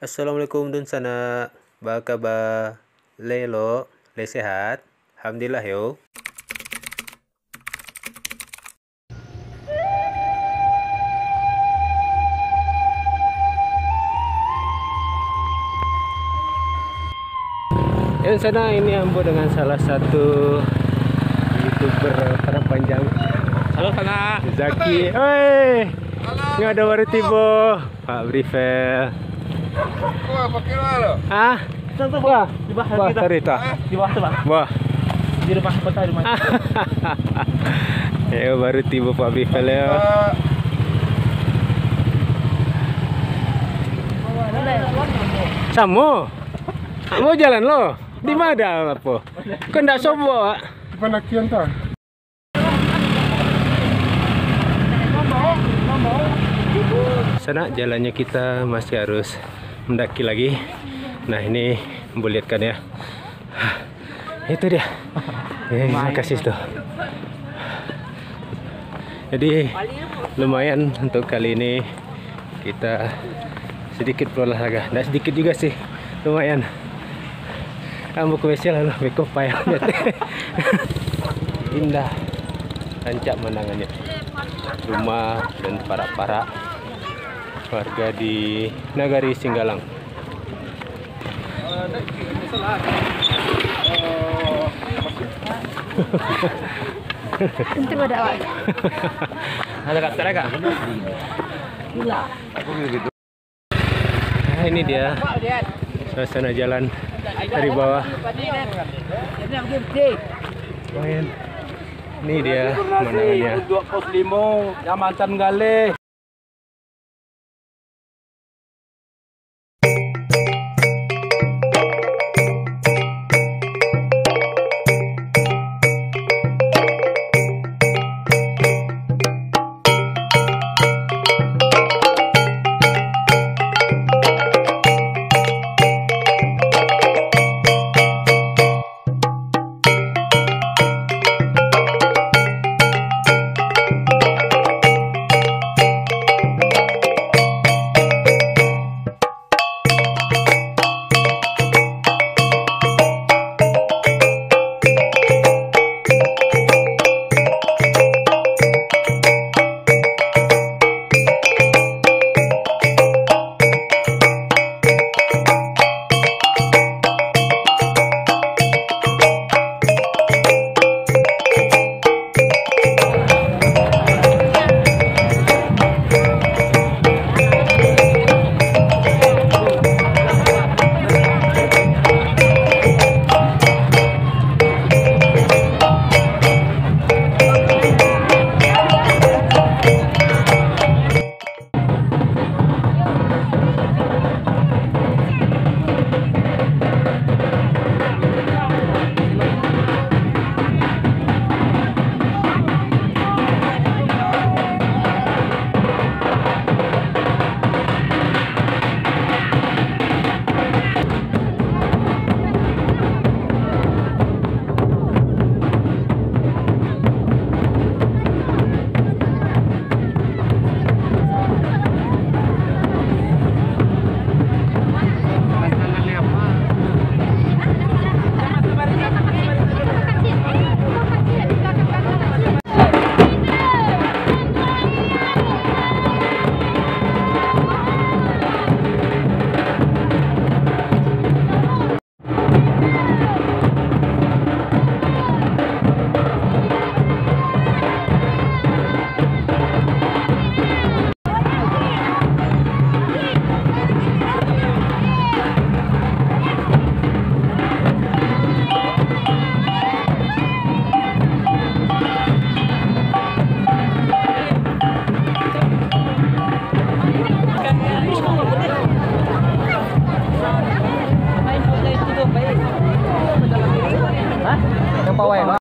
Assalamualaikum dun sana. Ba kabar? Le lo, le sehat? Alhamdulillah yo. Yang sana ini ambo dengan salah satu YouTuber pada panjang. Halo sana. Zaki. Oi. Ini ada baru tiba Pak Brivel. Wah, pakai lo. Ah, Contoh Pak, di bawah Wah, kita. tarita. Di bawah tuh, Pak. Wah. Di rumah kota di rumah. Ya baru tiba Pak Brivel ya. Samo. Mau jalan lo? Di mana apa? Kau ndak sobo? Panakian ta? Sana jalannya kita masih harus mendaki lagi. Nah ini boleh lihat kan ya. Itu dia. Terima kasih tuh. Jadi lumayan untuk kali ini kita sedikit berolahraga. Nggak sedikit juga sih, lumayan. Kamu spesial lalu beko payah. Indah, tancap menangannya. Rumah dan para warga di Nagari Singgalang. Nanti pada awal. Ada kat sana kak? Nah, ini dia suasana jalan dari bawah. Lumayan. Ini dia pemandangannya. Dua pos limo, yang mantan gale.